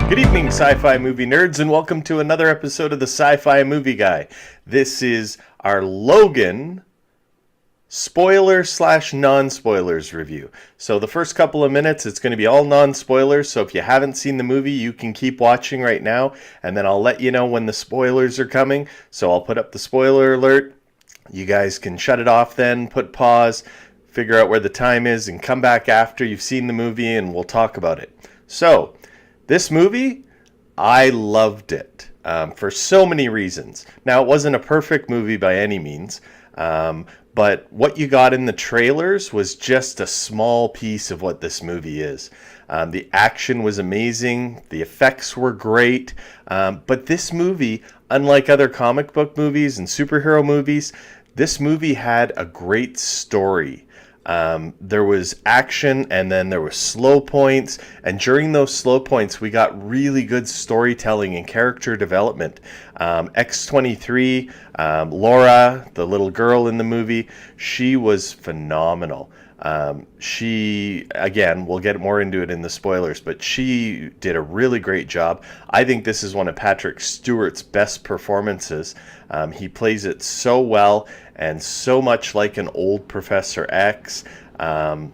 Good evening, sci-fi movie nerds, and welcome to another episode of the Sci-Fi Movie Guy. This is our Logan spoiler slash non-spoilers review. So the first couple of minutes, it's going to be all non-spoilers, so if you haven't seen the movie, you can keep watching right now, and then I'll let you know when the spoilers are coming. So I'll put up the spoiler alert. You guys can shut it off then, put pause, figure out where the time is, and come back after you've seen the movie, and we'll talk about it. So, this movie, I loved it for so many reasons. Now, it wasn't a perfect movie by any means, but what you got in the trailers was just a small piece of what this movie is. The action was amazing, the effects were great, but this movie, unlike other comic book movies and superhero movies, this movie had a great story. There was action, and then there was slow points, and during those slow points we got really good storytelling and character development. X-23, Laura, the little girl in the movie, she was phenomenal. She, again, we'll get more into it in the spoilers, but she did a really great job. I think this is one of Patrick Stewart's best performances. He plays it so well and so much like an old Professor X. And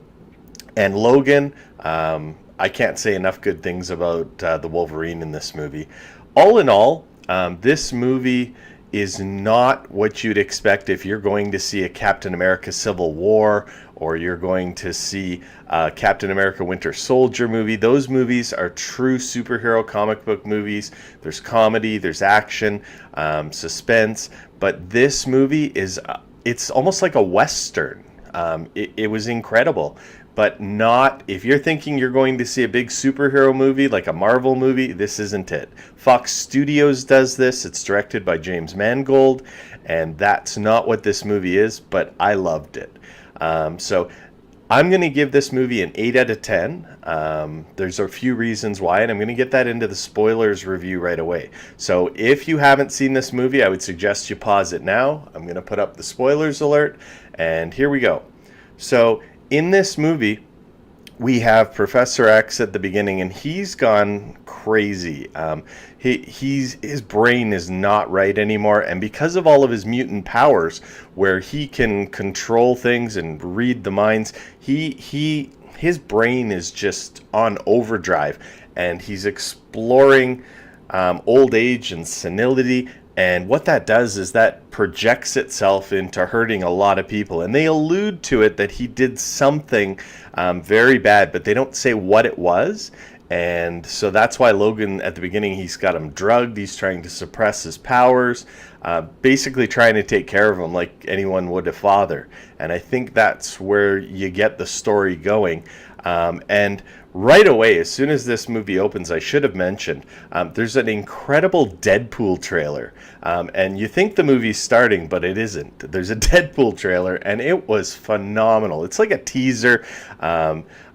Logan, I can't say enough good things about the Wolverine in this movie. All in all, this movie is not what you'd expect if you're going to see a Captain America Civil War or you're going to see a Captain America Winter Soldier movie. Those movies are true superhero comic book movies. There's comedy, there's action, suspense, but this movie is, it's almost like a Western. It was incredible. But not, if you're thinking you're going to see a big superhero movie like a Marvel movie, this isn't it. Fox Studios does this. It's directed by James Mangold, and that's not what this movie is, but I loved it. So I'm going to give this movie an 8 out of 10. There's a few reasons why, and I'm going to get that into the spoilers review right away. So if you haven't seen this movie, I would suggest you pause it now. I'm going to put up the spoilers alert, and here we go. So in this movie, we have Professor X at the beginning, and he's gone crazy. His brain is not right anymore, and because of all of his mutant powers, where he can control things and read the minds, his brain is just on overdrive, and he's exploring old age and senility. And what that does is that projects itself into hurting a lot of people. And they allude to it that he did something very bad, but they don't say what it was. And so that's why Logan, at the beginning, he's got him drugged. He's trying to suppress his powers, basically trying to take care of him like anyone would a father. And I think that's where you get the story going. And right away, as soon as this movie opens, I should have mentioned, there's an incredible Deadpool trailer. And you think the movie's starting, but it isn't. There's a Deadpool trailer, and it was phenomenal. It's like a teaser.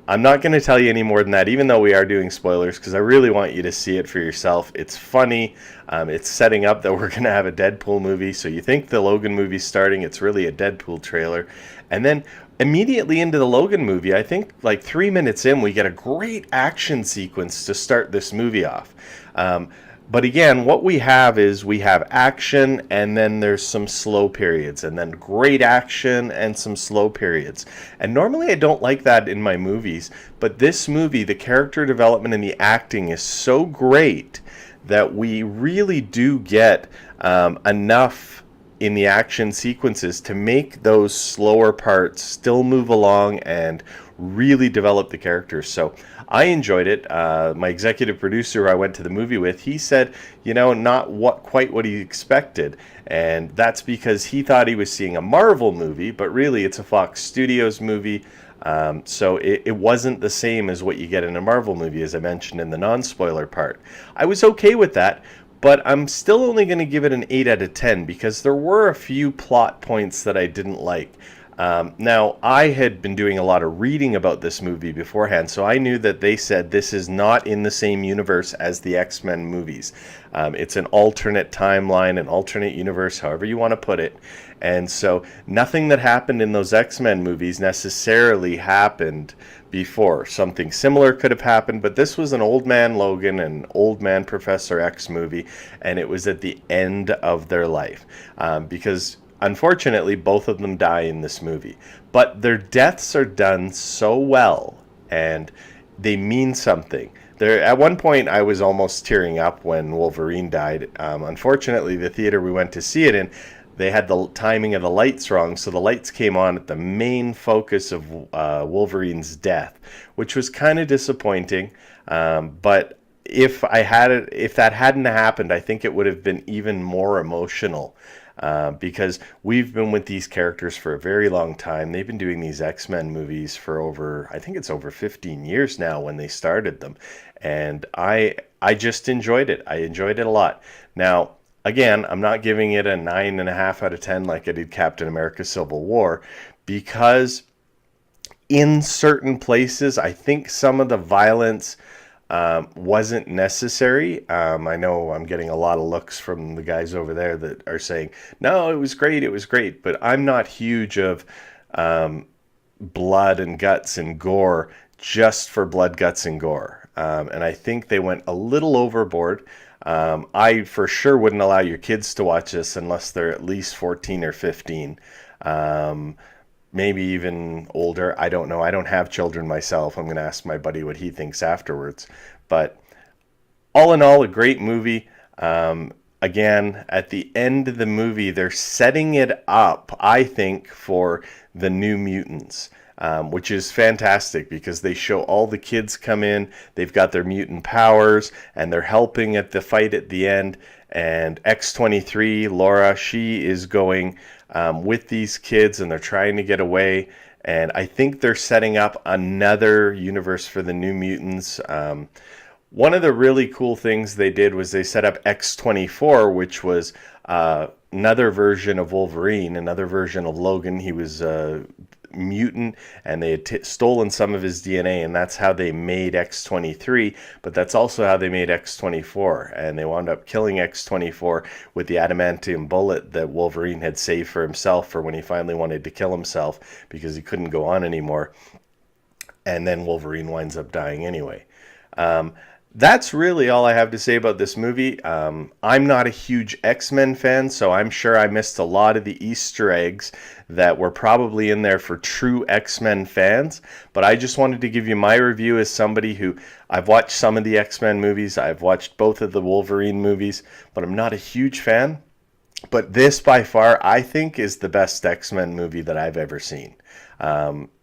I'm not going to tell you any more than that, even though we are doing spoilers, because I really want you to see it for yourself. It's funny. It's setting up that we're going to have a Deadpool movie. So you think the Logan movie's starting, it's really a Deadpool trailer. And then immediately into the Logan movie, I think like 3 minutes in, we get a great action sequence to start this movie off. But again, what we have is we have action, and then there's some slow periods, and then great action and some slow periods. And normally I don't like that in my movies, but this movie, the character development and the acting is so great that we really do get enough in the action sequences to make those slower parts still move along and really develop the characters. So I enjoyed it. My executive producer who I went to the movie with, he said, not quite what he expected. And that's because he thought he was seeing a Marvel movie, but really it's a Fox Studios movie. So it wasn't the same as what you get in a Marvel movie, as I mentioned in the non-spoiler part. I was okay with that, but I'm still only going to give it an 8 out of 10 because there were a few plot points that I didn't like. Now, I had been doing a lot of reading about this movie beforehand, so I knew that they said this is not in the same universe as the X-Men movies. It's an alternate timeline, an alternate universe, however you want to put it. And so nothing that happened in those X-Men movies necessarily happened before. Something similar could have happened, but this was an Old Man Logan and Old Man Professor X movie, and it was at the end of their life. Because unfortunately, both of them die in this movie. But their deaths are done so well, and they mean something. There, at one point, I was almost tearing up when Wolverine died. Unfortunately, the theater we went to see it in, they had the timing of the lights wrong, so the lights came on at the main focus of Wolverine's death, which was kind of disappointing. But if that hadn't happened, I think it would have been even more emotional. Because we've been with these characters for a very long time. They've been doing these X-Men movies for I think it's over 15 years now when they started them. And I just enjoyed it. I enjoyed it a lot. Now, again, I'm not giving it a 9.5 out of 10 like I did Captain America Civil War, because in certain places, I think some of the violence wasn't necessary. I know I'm getting a lot of looks from the guys over there that are saying, no, it was great. But I'm not huge of blood and guts and gore just for blood, guts, and gore. And I think they went a little overboard. I for sure wouldn't allow your kids to watch this unless they're at least 14 or 15. Maybe even older. I don't know. I don't have children myself. I'm going to ask my buddy what he thinks afterwards. But all in all, a great movie. Again, at the end of the movie, they're setting it up, I think, for the New Mutants, which is fantastic because they show all the kids come in. They've got their mutant powers, and they're helping at the fight at the end. And X-23, Laura, she is going with these kids, and they're trying to get away. And I think they're setting up another universe for the New Mutants. One of the really cool things they did was they set up X-24, which was another version of Wolverine, another version of Logan. He was a mutant, and they had stolen some of his DNA, and that's how they made X-23, but that's also how they made X-24, and they wound up killing X-24 with the adamantium bullet that Wolverine had saved for himself for when he finally wanted to kill himself because he couldn't go on anymore, and then Wolverine winds up dying anyway. That's really all I have to say about this movie. I'm not a huge X-Men fan, so I'm sure I missed a lot of the Easter eggs that were probably in there for true X-Men fans. But I just wanted to give you my review as somebody who, I've watched some of the X-Men movies, I've watched both of the Wolverine movies, but I'm not a huge fan. But this, by far, I think is the best X-Men movie that I've ever seen,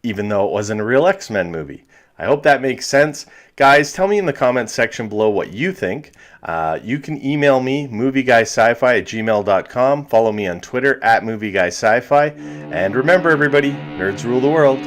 even though it wasn't a real X-Men movie. I hope that makes sense. Guys, tell me in the comments section below what you think. You can email me, movieguySciFi@gmail.com. Follow me on Twitter @movieguySciFi. And remember, everybody, nerds rule the world.